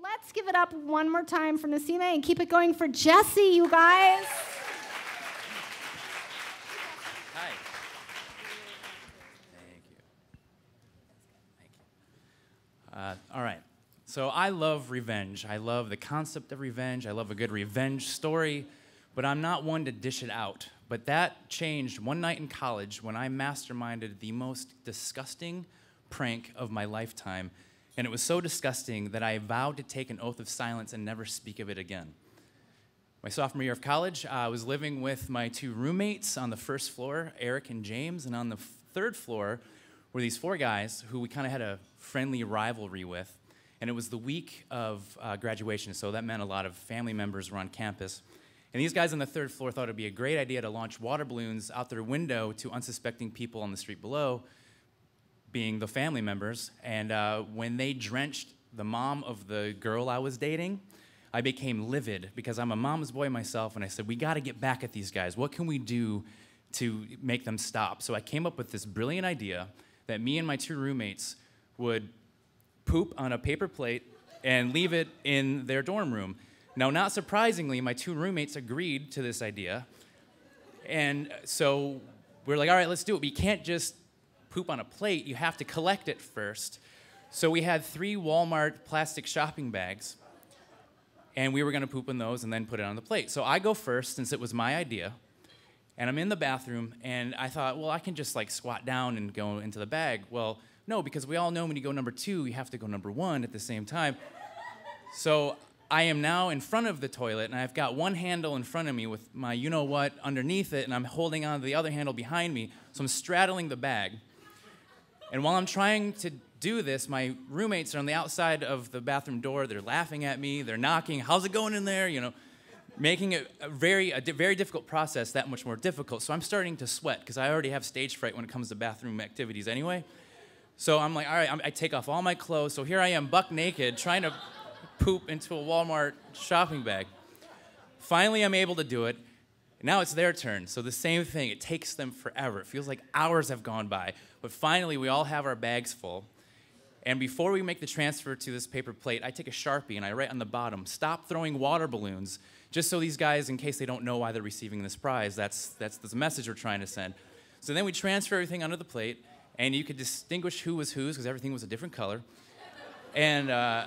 let's give it up one more time for Nasima and keep it going for Jesse, you guys. Hi. Thank you. Thank you. All right. So I love revenge. I love the concept of revenge. I love a good revenge story, but I'm not one to dish it out. But that changed one night in college when I masterminded the most disgusting prank of my lifetime. And it was so disgusting that I vowed to take an oath of silence and never speak of it again. My sophomore year of college, I was living with my two roommates on the first floor, Eric and James, and on the third floor were these four guys who we kind of had a friendly rivalry with. And it was the week of graduation, so that meant a lot of family members were on campus. And these guys on the third floor thought it would be a great idea to launch water balloons out their window to unsuspecting people on the street below, being the family members. And when they drenched the mom of the girl I was dating, I became livid because I'm a mama's boy myself, and I said, we got to get back at these guys. What can we do to make them stop? So I came up with this brilliant idea that me and my two roommates would poop on a paper plate and leave it in their dorm room. Now, not surprisingly, my two roommates agreed to this idea. And so we're like, all right, let's do it. We can't just poop on a plate. You have to collect it first. So we had 3 Walmart plastic shopping bags, and we were going to poop in those and then put it on the plate. So I go first, since it was my idea, and I'm in the bathroom, and I thought, well, I can just like squat down and go into the bag. Well, no, because we all know when you go number 2, you have to go number 1 at the same time. So I am now in front of the toilet, and I've got one handle in front of me with my you-know-what underneath it, and I'm holding on to the other handle behind me, so I'm straddling the bag. And while I'm trying to do this, my roommates are on the outside of the bathroom door. They're laughing at me. They're knocking. How's it going in there? You know, making it a very difficult process that much more difficult. So I'm starting to sweat because I already have stage fright when it comes to bathroom activities anyway. So I'm like, all right, I take off all my clothes. So here I am, buck naked, trying to poop into a Walmart shopping bag. Finally, I'm able to do it. Now it's their turn. So the same thing. It takes them forever. It feels like hours have gone by. But finally, we all have our bags full. And before we make the transfer to this paper plate, I take a Sharpie and I write on the bottom, stop throwing water balloons, just so these guys, in case they don't know why they're receiving this prize, that's the message we're trying to send. So then we transfer everything onto the plate, and you could distinguish who was whose because everything was a different color. And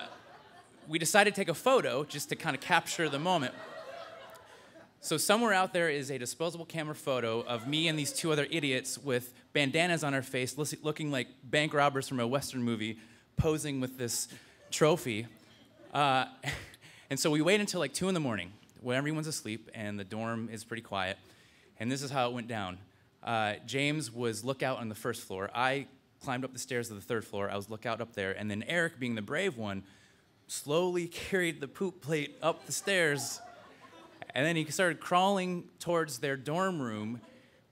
we decided to take a photo just to kind of capture the moment. So somewhere out there is a disposable camera photo of me and these 2 other idiots with bandanas on our face, looking like bank robbers from a Western movie, posing with this trophy. And so we wait until like 2 in the morning when everyone's asleep and the dorm is pretty quiet. And this is how it went down. James was lookout on the first floor. I climbed up the stairs to the 3rd floor. I was lookout up there. And then Eric, being the brave one, slowly carried the poop plate up the stairs. And then he started crawling towards their dorm room,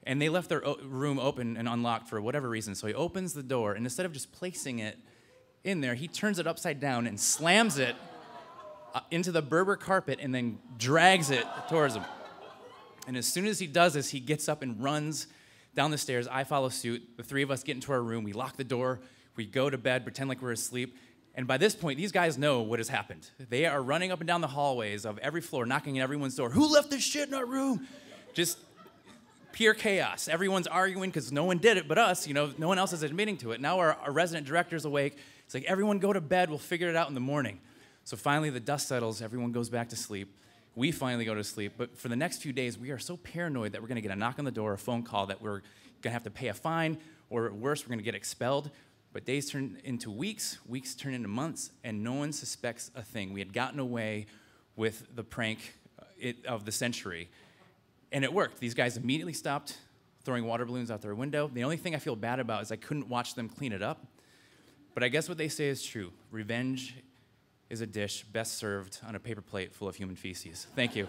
and they left their room open and unlocked for whatever reason. So he opens the door, and instead of just placing it in there, he turns it upside down and slams it into the Berber carpet and then drags it towards him. And as soon as he does this, he gets up and runs down the stairs. I follow suit. The 3 of us get into our room. We lock the door. We go to bed, pretend like we're asleep. And by this point, these guys know what has happened. They are running up and down the hallways of every floor, knocking at everyone's door. Who left this shit in our room? Just pure chaos. Everyone's arguing because no one did it but us. You know, no one else is admitting to it. Now our resident director's awake. It's like, everyone go to bed. We'll figure it out in the morning. So finally, the dust settles. Everyone goes back to sleep. We finally go to sleep. But for the next few days, we are so paranoid that we're going to get a knock on the door, a phone call, that we're going to have to pay a fine, or worse, we're going to get expelled. But days turn into weeks turn into months, and no one suspects a thing. We had gotten away with the prank of the century, and it worked. These guys immediately stopped throwing water balloons out their window. The only thing I feel bad about is I couldn't watch them clean it up. But I guess what they say is true. Revenge is a dish best served on a paper plate full of human feces. Thank you.